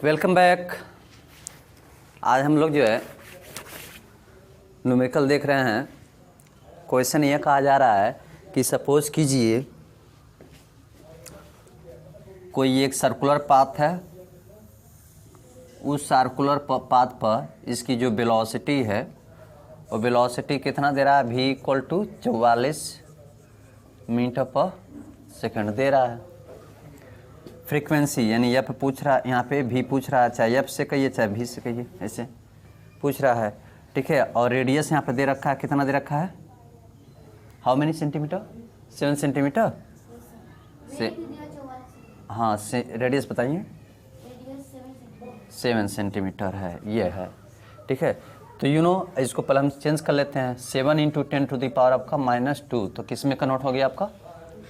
Welcome back. आज हम लोग जो है न्यूमेरिकल देख रहे हैं। क्वेश्चन ये कहा जा रहा है कि सपोज कीजिए कोई एक सर्कुलर पाथ है, उस सर्कुलर पाथ पर इसकी जो वेलोसिटी है वो वेलोसिटी कितना दे रहा है, v इक्वल टू 44 मीटर पर सेकंड दे रहा है। फ्रीक्वेंसी यानी एफ पूछ रहा है, यहाँ पे भी पूछ रहा है, चाहे एफ से कहिए चाहे भी से कहिए, ऐसे पूछ रहा है, ठीक है। और रेडियस यहाँ पे दे रखा है, कितना दे रखा है, हाउ मेनी सेंटीमीटर, 7 सेंटीमीटर से, हाँ से रेडियस बताइए, 7 सेंटीमीटर है, ये है, ठीक है। तो इसको पहले हम चेंज कर लेते हैं। 7 इंटू 10 टू द पावर आपका -2, तो किस में कन्वर्ट हो गया आपका,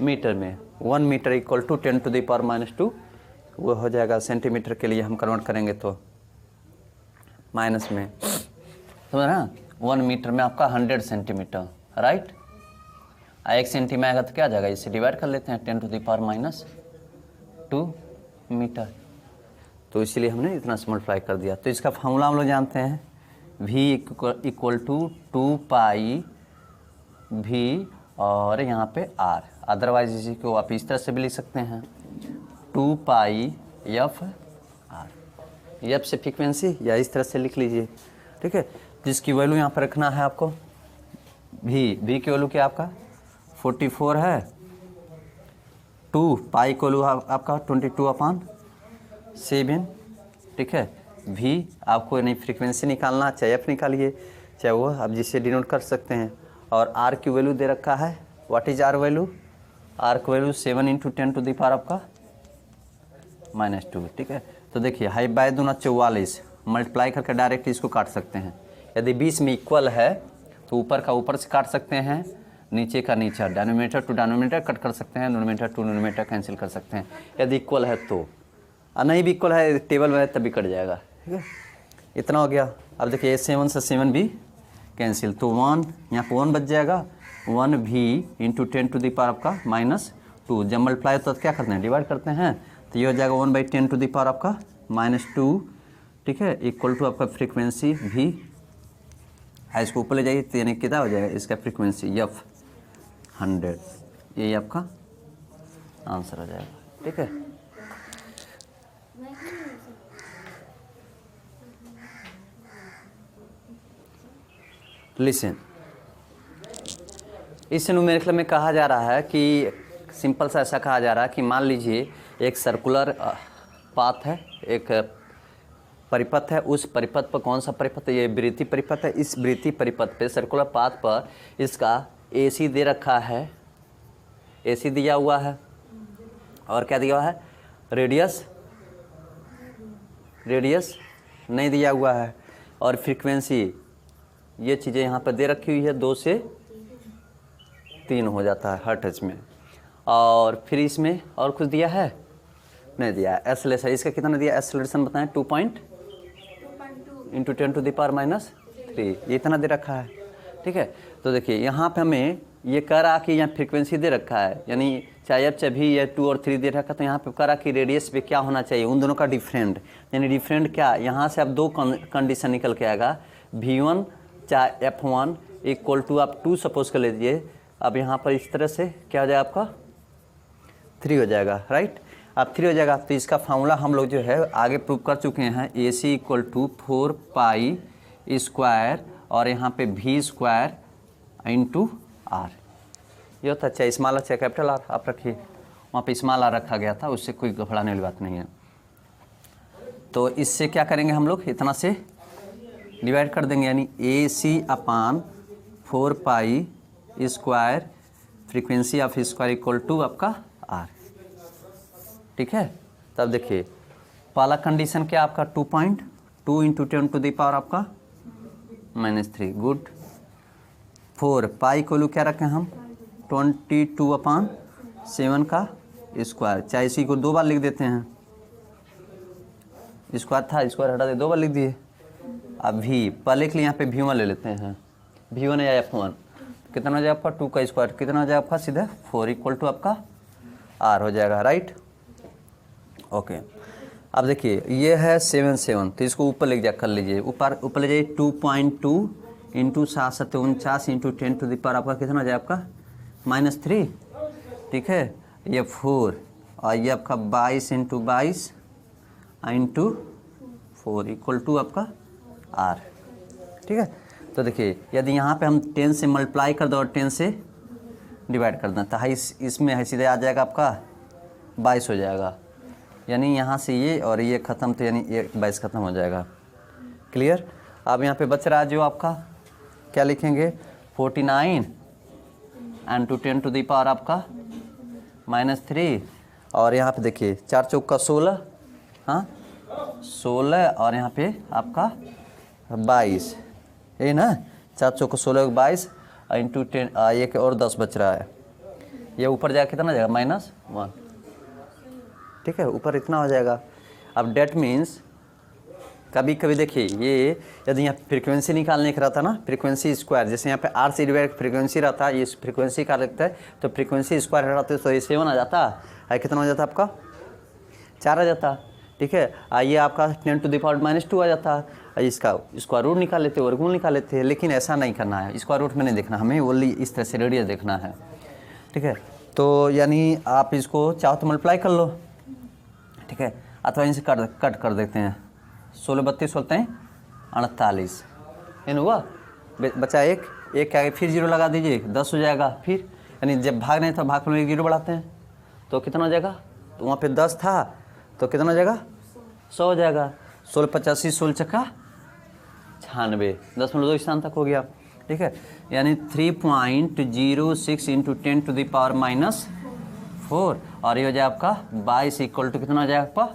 मीटर में। 1 metre equal to 10 to the power -2, वो हो जाएगा सेंटीमीटर के लिए हम कन्वर्ट करेंगे तो माइनस में, समझ ना। 1 मीटर में आपका 100 सेंटीमीटर, राइट। 1 सेंटी में आएगा तो क्या आ जाएगा, इसे डिवाइड कर लेते हैं, 10 टू द पावर -2 मीटर, तो इसीलिए हमने इतना से मल्टीप्लाई कर दिया। तो इसका फॉर्मूला हम लोग जानते हैं, v equal to 2 pi v और यहाँ पे r, अदरवाइज इसी को आप इस तरह से भी लिख सकते हैं, 2 पाई एफ आर, एफ से फ्रीक्वेंसी या इस तरह से लिख लीजिए, ठीक है। जिसकी वैल्यू यहाँ पर रखना है आपको, v की वैल्यू क्या आपका 44 है, 2 पाई की वैल्यू आपका 22/7, ठीक है। v आपको नहीं फ्रीक्वेंसी निकालना, चाहे एफ निकालिए चाहे वो आप जिससे डिनोट कर सकते हैं। और r की वैल्यू दे रखा है, what is r value, r की value 7 into 10 to the power आपका -2, ठीक है। तो देखिए हाई बाय दूना 44, मल्टीप्लाई करके डायरेक्ट इसको काट सकते हैं। यदि 20 में इक्वल है तो ऊपर का ऊपर से काट सकते हैं, नीचे का नीचे, डिनोमिनेटर टू डिनोमिनेटर कट कर सकते हैं, डिनोमिनेटर टू डिनोमिनेटर कैंसिल कर सकते हैं यदि इक्वल है तो। नहीं भी इक्वल है, टेबल में है तभी कट जाएगा, ठीक है। इतना हो गया। अब देखिए 7 से 7 भी कैंसिल, तो 1 यहाँ पर 1 बच जाएगा, 1 v into 10 to the power आपका -2, जब मल्टीप्लाई तो क्या करते हैं, डिवाइड करते हैं, तो ये हो जाएगा 1/10 टू द पावर आपका -2, ठीक है, इक्वल टू आपका फ्रीक्वेंसी v, इसको ऊपर ले जाइए तो यानी कितना हो जाएगा, इसका फ्रीक्वेंसी f 100, ये आपका आंसर हो जाएगा, ठीक है। लिसन, इस न्यूमेरिकल में कहा जा रहा है कि सिंपल सा ऐसा कहा जा रहा है कि मान लीजिए एक सर्कुलर पाथ है, एक परिपथ है, उस परिपथ पर कौन सा परिपथ है, ये वृत्ति परिपथ है। इस वृत्ति परिपथ पे सर्कुलर पाथ पर इसका AC दे रखा है, AC दिया हुआ है, और क्या दिया हुआ है, रेडियस नहीं दिया हुआ है, और फ्रीक्वेंसी, ये चीज़ें यहाँ पर दे रखी हुई है, 2 से 3 हो जाता है हर्ट्ज में। और फिर इसमें और कुछ दिया है, नहीं दिया है। एक्सेलरेशन इसका कितना दिया, एक्सेलरेशन बताएं, 2 इंटू 10 टू द पावर -3, ये इतना दे रखा है, ठीक है। तो देखिए यहाँ पे हमें ये कह रहा कि यहाँ फ्रीक्वेंसी दे रखा है, यानी चाहे एफ चाहे भी, या 2 और 3 दे रखा, तो यहाँ पे कह रहा कि रेडियस पे क्या होना चाहिए, उन दोनों का डिफरेंट, यानी डिफरेंट क्या, यहाँ से अब 2 कंडीशन निकल के आएगा, v1 चाहे f1 इक्वल टू आप 2 सपोज कर लीजिए। अब यहाँ पर इस तरह से क्या हो जाएगा आपका 3 हो जाएगा, राइट। अब 3 हो जाएगा तो इसका फार्मूला हम लोग जो है आगे प्रूव कर चुके हैं, AC equal to 4 pi square और यहाँ पे v स्क्वायर इंटू r, ये होता है, चाहे स्मॉल चाहे कैपिटल R आप रखिए, वहाँ पे स्मॉल r रखा गया था, उससे कोई घबराने वाली बात नहीं है। तो इससे क्या करेंगे हम लोग, इतना से डिवाइड कर देंगे, यानी AC/4 pi square frequency of square equal to आपका R, ठीक है। तब देखिए पहला कंडीशन क्या आपका 2.2 इंटू 10 टू द पावर आपका -3, गुड। 4 पाई को लू क्या रखें हम, 22/7 का स्क्वायर, चाहे इसी को 2 बार लिख देते हैं, स्क्वायर था, स्क्वायर हटा दे, 2 बार लिख दिए। अब v पहले के लिए यहाँ पे v1 ले लेते हैं, v1 या f1 कितना हो जाएगा आपका, 2 का स्क्वायर कितना हो जाएगा आपका, सीधे 4 इक्वल टू आपका r हो जाएगा, राइट, ओके। अब देखिए ये है 7 तो इसको ऊपर ले जा कर लीजिए, ऊपर ले जाइए 2.2 into 749 into 10 to the power आपका कितना हो जाए आपका -3, ठीक है। ये 4 और ये आपका 22 इंटू 22 इंटू 4 इक्वल टू आपका R, ठीक है। तो देखिए यदि यहाँ पे हम 10 से मल्टीप्लाई कर दो और 10 से डिवाइड कर दें तो इसमें सीधे आ जाएगा आपका 22 हो जाएगा, यानी यहाँ से ये और ये ख़त्म, तो यानी ये 22 ख़त्म हो जाएगा। क्लियर। अब यहाँ पे बच रहा है जो आपका क्या लिखेंगे 49 and two 10 to the power आपका -3 और यहाँ पे देखिए 4 चौका 16, हाँ 16 और यहाँ पे आपका 22, ये ना 4 चौका 16 22 इंटू 10 एक और 10 बच रहा है, ये ऊपर जाकर कितना जाएगा -1, ठीक है, ऊपर इतना हो जाएगा। अब डेट मीन्स कभी कभी देखिए ये यदि यहाँ फ्रीक्वेंसी निकालने का रहता ना, फ्रीक्वेंसी स्क्वायर, जैसे यहाँ पे R से डिवाइड फ्रीक्वेंसी रहता है, ये फ्रीक्वेंसी का लगता है तो फ्रीक्वेंसी स्क्वायर रहता है तो ये 7 आ जाता है, कितना हो जाता आपका 4 आ जाता, ठीक है। ये आपका 10 टू द पावर -2 आ जाता है, इसका स्क्वायर रूट निकाल लेते, वर्गमूल निकाल लेते हैं, लेकिन ऐसा नहीं करना है, स्क्वायर रूट में नहीं देखना, हमें ओनली इस तरह से रेडियस देखना है, ठीक है। तो यानी आप इसको चाहो तो मल्टीप्लाई कर लो, ठीक है, अथवा इनसे कट कर देते हैं, 16 32 होते हैं 48, इन हुआ बचा एक के आगे फिर 0 लगा दीजिए 10 हो जाएगा, फिर यानी जब भाग नहीं था भाग में 0 बढ़ाते हैं तो कितना हो जाएगा, तो वहाँ पे 10 था तो कितना हो जाएगा 100 हो जाएगा, 16 85 16 चक्का 96, 10.2 स्थान तक हो गया, ठीक है। यानी 3.06 इंटू 10 टू द पावर -4 और ये हो जाए आपका 22 इक्वल टू कितना हो जाएगा आपका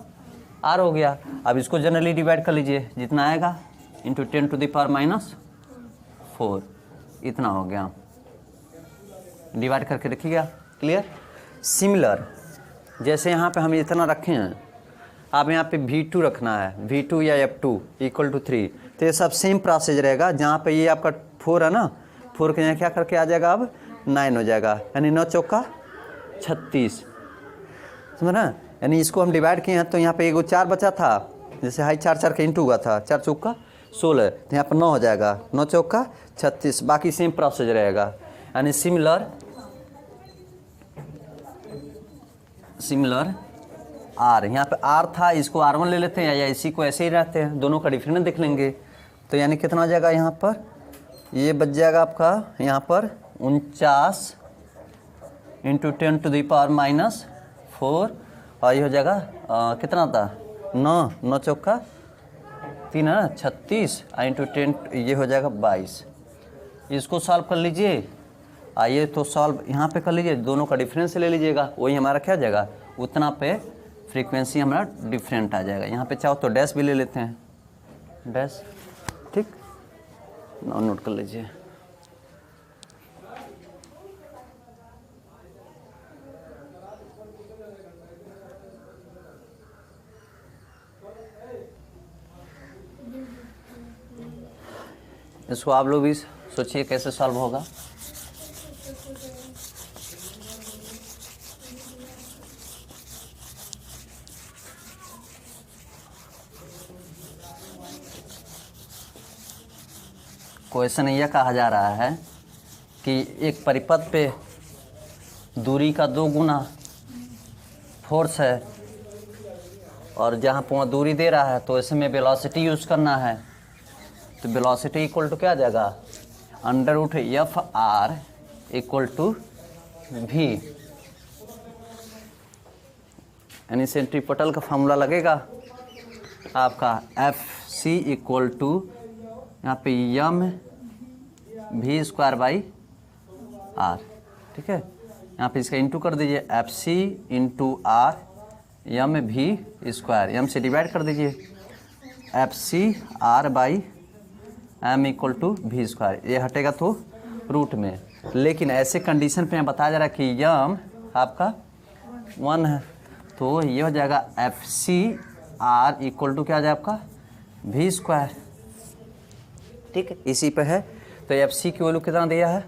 R हो गया। अब इसको जनरली डिवाइड कर लीजिए, जितना आएगा इंटू 10 टू द पावर -4 इतना हो गया, डिवाइड करके रखिएगा। क्लियर। सिमिलर जैसे यहाँ पे हम इतना रखे हैं, आप यहाँ पे V2 रखना है, V2 या F2 इक्वल टू 3, तो ये सब सेम प्रोसेस रहेगा। जहाँ पे ये आपका 4 है ना, 4 के यहाँ क्या करके आ जाएगा अब 9 हो जाएगा, यानी 9 चौका 36, समझ ना। यानी इसको हम डिवाइड किए हैं तो यहाँ पे एगो 4 बचा था, जैसे हाई 4 4 का इंटू हुआ था, 4 चौका 16, तो यहाँ पर 9 हो जाएगा, 9 चौका 36, बाकी सेम प्रोसेस रहेगा। यानी सिमिलर R, यहाँ पे R था, इसको R1 ले लेते हैं या इसी को ऐसे ही रहते हैं, दोनों का डिफरेंस देख लेंगे। तो यानी कितना हो जाएगा, यहाँ पर ये बच जाएगा आपका यहाँ पर 49 इंटू 10 टू द पावर -4 और ये हो जाएगा कितना था 9 चौका 3 है ना 36 इंटू 10, ये हो जाएगा 22। इसको सॉल्व कर लीजिए, आइए तो सॉल्व यहाँ पे कर लीजिए, दोनों का डिफरेंस ले लीजिएगा, वही हमारा क्या जाएगा उतना पे फ्रीक्वेंसी हमारा डिफरेंट आ जाएगा। यहाँ पे चाहो तो डैश भी ले लेते हैं, डैश, ठीक, नोट कर लीजिए। इसको आप लोग भी सोचिए कैसे सॉल्व होगा। क्वेश्चन यह कहा जा रहा है कि एक परिपथ पे दूरी का 2 गुना फोर्स है और जहाँ पर दूरी दे रहा है तो इसमें वेलोसिटी यूज़ करना है, तो वेलोसिटी इक्वल टू क्या आ जाएगा √FR इक्वल टू V, यानी सेंट्रीपिटल का फार्मूला लगेगा आपका FC इक्वल टू यहाँ पे mv²/r, ठीक है। यहाँ पे इसका इंटू कर दीजिए, FC into R mv², m से डिवाइड कर दीजिए, FC/m इक्वल टू v², ये हटेगा तो रूट में। लेकिन ऐसे कंडीशन पे बताया जा रहा है कि m आपका 1 है, तो ये हो जाएगा FC/r इक्वल टू क्या आ जाए आपका v², ठीक है। इसी पे है तो FC की वैल्यू कितना दिया है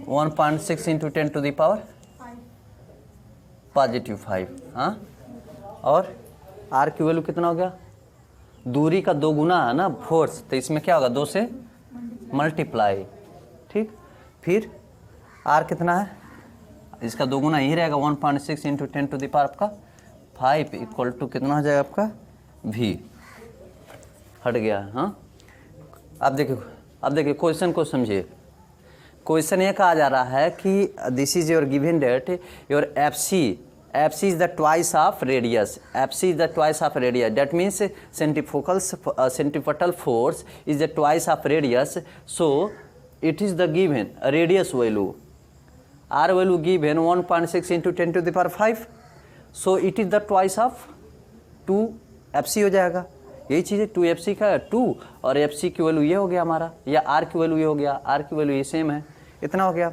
1.6 इंटू 10 टू द पावर +5, हाँ और आर की वैल्यू कितना हो गया, दूरी का 2 गुना है ना फोर्स, तो इसमें क्या होगा 2 से मल्टीप्लाई, ठीक। फिर आर कितना है, इसका 2 गुना यही रहेगा 1.6 इंटू 10 टू द पावर आपका 5 इक्वल टू कितना हो जाएगा आपका v, हट गया। हाँ अब देखिए क्वेश्चन को समझिए। क्वेश्चन ये कहा जा रहा है कि this is your given date, your FC is the twice of radius. FC is the twice of radius. That means centrifugal force is the twice of radius. So it is the given radius value. R value given 1.6 into 10 to the power 5. So it is the twice of 2 FC हो जाएगा। यही चीज़ है 2 FC का 2 और FC की value ये हो गया हमारा, या R की वैल्यू ये हो गया, R की वैल्यू ये सेम है, इतना हो गया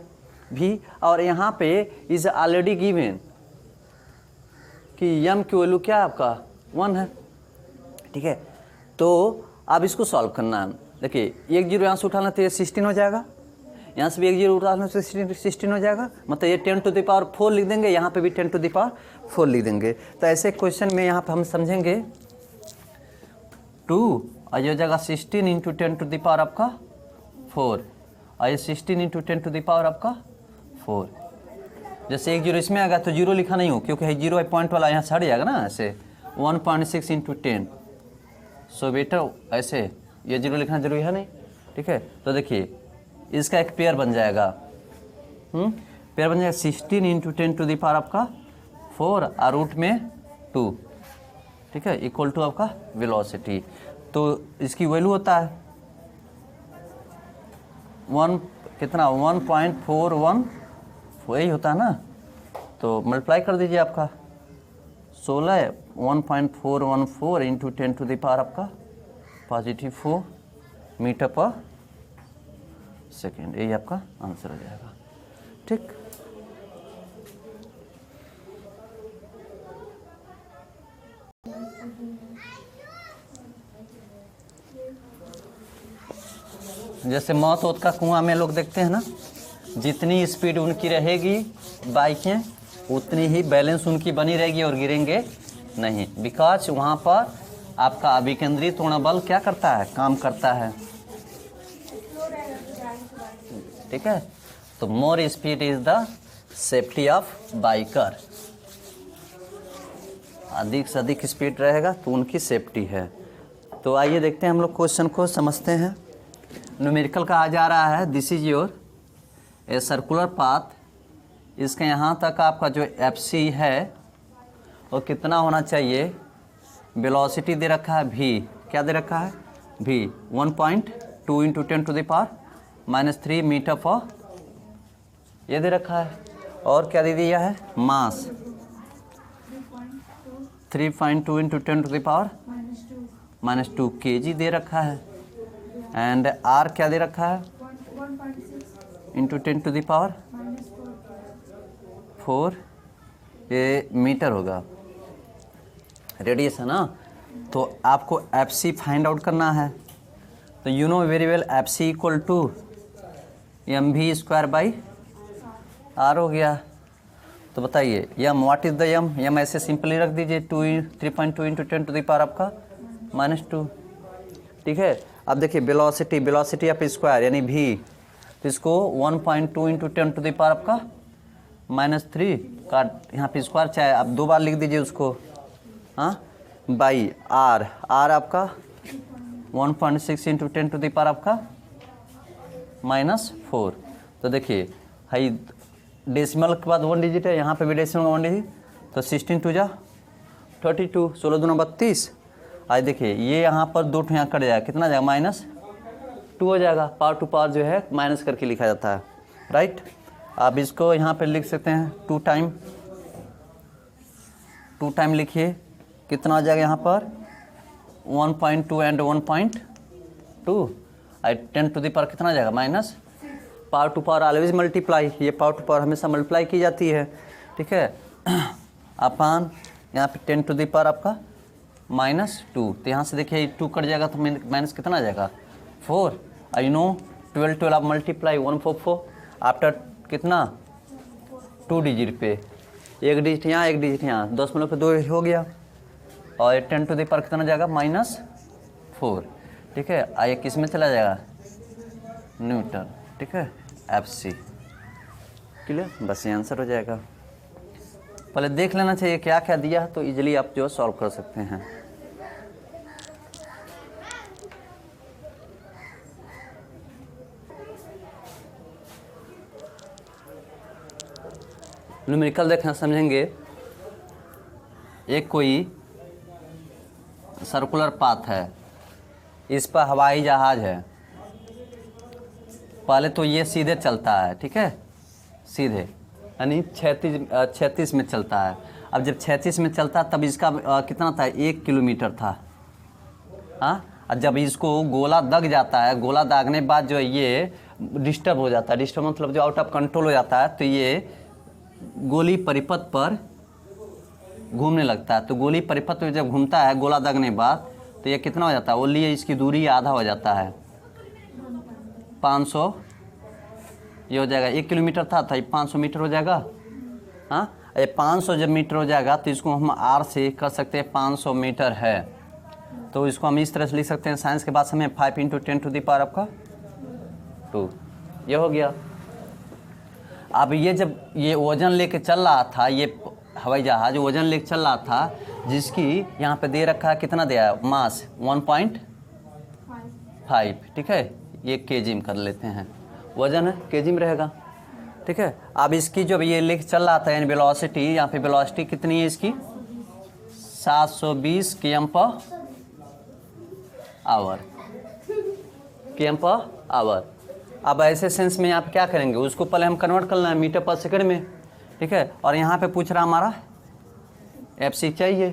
भी। और यहाँ पे इज ऑलरेडी गिवन कि यम की वैल्यू क्या है आपका 1 है, ठीक है। तो अब इसको सॉल्व करना है। देखिए 1 0 यहाँ से उठाना तो ये 16 हो जाएगा, यहाँ से भी 1 0 उठाना तो 16 हो जाएगा, मतलब ये 10 टू द पावर 4 लिख देंगे, यहाँ पे भी 10 टू द पावर 4 लिख देंगे। तो ऐसे क्वेश्चन में यहाँ पे हम समझेंगे 2 और ये जगह 16 इंटू 10 टू द पावर आपका 4 और ये 16 इंटू 10 टू द पावर आपका 4। जैसे 1 0 इसमें आएगा तो 0 लिखा नहीं हो, क्योंकि 0 पॉइंट वाला यहाँ से हट जाएगा ना, ऐसे 1.6 इंटू 10। सो बेटर ऐसे ये 0 लिखना जरूरी है नहीं, ठीक है। तो देखिए इसका एक पेयर बन जाएगा, पेयर बन जाएगा 16 इंटू 10 टू द पावर आपका 4 और रूट में 2, ठीक है, इक्वल टू आपका वेलोसिटी। तो इसकी वैल्यू होता है 1.41 वही होता है ना, तो मल्टीप्लाई कर दीजिए आपका 16 1.414 इंटू 10 टू द पावर आपका +4 मीटर पर सेकेंड, यही आपका आंसर हो जाएगा, ठीक। जैसे मौत होत का कुआं में लोग देखते हैं ना, जितनी स्पीड उनकी रहेगी बाइकें उतनी ही बैलेंस उनकी बनी रहेगी और गिरेंगे नहीं, बिकॉज वहाँ पर आपका अभिकेंद्रित त्वरण बल क्या करता है, काम करता है, ठीक है। तो more speed is the safety of biker, अधिक से अधिक स्पीड रहेगा तो उनकी सेफ्टी है। तो आइए देखते हैं हम लोग क्वेश्चन को समझते हैं। न्यूमेरिकल कहा जा रहा है this is your a circular path, इसके यहाँ तक आपका जो FC है वो कितना होना चाहिए, वेलोसिटी दे रखा है v, क्या दे रखा है v 1.2 into 10 to the power -3 metre पर, ये दे रखा है। और क्या दे दिया है, mass 3.2 into 10 to the power -2 kg दे रखा है। एंड R क्या दे रखा है, इंटू 10 टू द पावर 4, ये मीटर होगा, रेडियस है ना। तो आपको FC फाइंड आउट करना है, तो you know very well FC equal to mv² हो गया। तो बताइए यम व्हाट इज द यम ऐसे सिंपली रख दीजिए 3.2 इंटू 10 टू द पावर आपका -2, ठीक है। अब देखिए वेलोसिटी ऑफ स्क्वायर यानी v, तो इसको 1.2 इंटू 10 टू द पावर आपका -3 का यहाँ पे स्क्वायर, चाहे आप 2 बार लिख दीजिए उसको, हाँ, बाई r आपका 1.6 इंटू 10 टू द पावर आपका -4। तो देखिए हाई डेसिमल के बाद 1 डिजिट है, यहाँ पे भी डेसिमल 1 डिजिट, तो 16 2 जा 32, 16 दूना 32। आज देखिए ये यहाँ पर 2 यहाँ कट जाएगा, कितना जाएगा -2 हो जाएगा, पावर टू पावर जो है माइनस करके लिखा जाता है, राइट। आप इसको यहाँ पे लिख सकते हैं 2 टाइम लिखिए, कितना हो जाएगा यहाँ पर 1.2 एंड 1.2 10 टू द पावर कितना जाएगा minus, power to power always multiply, ये पावर टू पावर हमेशा मल्टीप्लाई की जाती है, ठीक है। अपान यहाँ पे 10 टू द पावर आपका -2, तो यहाँ से देखिए 2 कट जाएगा तो माइनस कितना आ जाएगा 4। आई नो 12 आप मल्टीप्लाई 144 आफ्टर कितना 2 डिजिट पे, 1 डिजिट यहाँ 1 डिजिट यहाँ, 10 मतलब पे 2 हो गया, और ये 10 टू द पावर कितना जाएगा -4, ठीक है। ये किस में चला जाएगा, न्यूटन, ठीक है, FC। क्लियर, बस ये आंसर हो जाएगा। पहले देख लेना चाहिए क्या क्या दिया है, तो इजीली आप जो सॉल्व कर सकते हैं। न्यूमेरिकल देखना समझेंगे। एक कोई सर्कुलर पाथ है, इस पर हवाई जहाज है। पहले तो ये सीधे चलता है, ठीक है, सीधे, यानी 36 में चलता है। अब जब 36 में चलता तब इसका कितना था, 1 किलोमीटर था। हाँ, और जब इसको गोला दग जाता है, गोला दागने के बाद जो ये डिस्टर्ब हो जाता है, डिस्टर्ब मतलब जो आउट ऑफ कंट्रोल हो जाता है, तो ये गोली परिपथ पर घूमने लगता है। तो गोली परिपथ पर जब घूमता है गोला दगने के बाद, तो ये कितना हो जाता है, ओनली इसकी दूरी आधा हो जाता है, 500, ये हो जाएगा। 1 किलोमीटर था ये 500 मीटर हो जाएगा। हाँ, ये 500 जब मीटर हो जाएगा तो इसको हम R से कर सकते हैं, 500 मीटर है, तो इसको हम इस तरह से लिख सकते हैं। साइंस के बाद हमें 5 × 10 टू द पावर आपका 2, ये हो गया। अब ये जब ये वजन लेके चल रहा था, ये हवाई जहाज वजन लेके चल रहा था, जिसकी यहाँ पे दे रखा है, कितना दिया है, मास 1.5, ठीक है, ये केजी में कर लेते हैं, वजन है केजी में रहेगा, ठीक है। अब इसकी जब ये लेके चल रहा था, यानी वेलोसिटी, यहाँ पे वेलोसिटी कितनी है इसकी, 720 km/h। अब ऐसे सेंस में यहाँ पे क्या करेंगे, उसको पहले हम कन्वर्ट करना है मीटर पर सेकंड में, ठीक है। और यहाँ पे पूछ रहा हमारा FC चाहिए,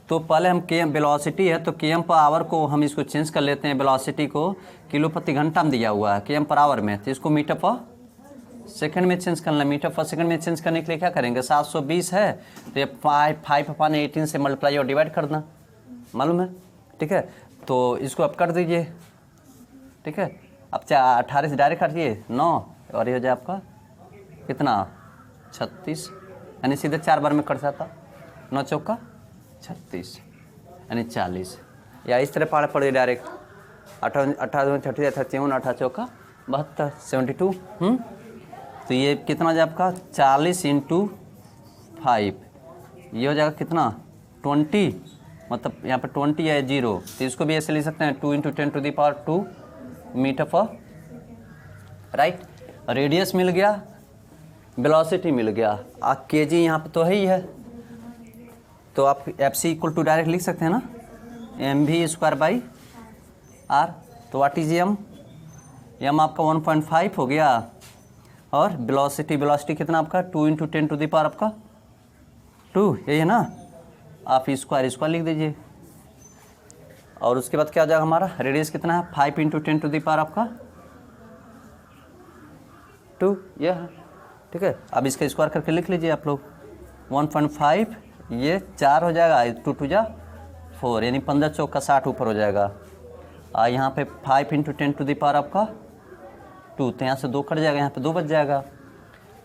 तो पहले हम वेलोसिटी है तो km/h को हम इसको चेंज कर लेते हैं। वेलोसिटी को किलो प्रति घंटा में दिया हुआ है, km/h में, तो इसको मीटर पर सेकंड में चेंज करना है। मीटर पर सेकंड में चेंज करने के लिए क्या करेंगे, 720 है तो ये 5/18 से मल्टीप्लाई और डिवाइड करना, मालूम है, ठीक है। तो इसको आप कर दीजिए, ठीक है। अब 18 से डायरेक्ट काटिए 9, और ये हो जाए आपका कितना, 36, यानी सीधे 4 बार में कट जाता, 9 चौका 36, यानी 40, या इस तरह पढ़ पड़े डायरेक्ट, 18 36 53 18 चौका 72 72। तो ये कितना हो जाए आपका, 40 × 5, ये हो जाएगा कितना, 20, मतलब यहाँ पर 20 है 0, तो इसको भी ऐसे लिख सकते हैं, 2 × 10 टू द पावर 2 मीटर पर, राइट। रेडियस मिल गया, वेलोसिटी मिल गया, केजी यहाँ पे तो है ही है, तो आप FC = डायरेक्ट लिख सकते हैं ना, mv²/r। तो व्हाट इज m आपका 1.5 हो गया, और वेलोसिटी कितना आपका, 2 × 10 टू द पावर आपका 2, यही है ना, आप स्क्वायर लिख दीजिए। और उसके बाद क्या हो जाएगा हमारा, रेडियस कितना है, 5 × 10 टू द पावर आपका 2, ये है, ठीक है। अब इसका स्क्वायर करके लिख लीजिए आप लोग, 1.5, ये 4 हो जाएगा, 2 × 2 = 4, यानी 15 चौका 60 ऊपर हो जाएगा। यहाँ पे 5 × 10 टू द पावर आपका 2, तो यहाँ से 2 कट जाएगा, यहाँ पे 2 बच जाएगा,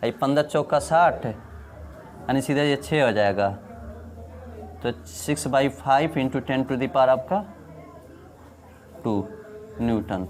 15 चौका 60, यानी सीधा ये 6 हो जाएगा, तो 6/5 × 10 टू द पावर आपका 2 न्यूटन।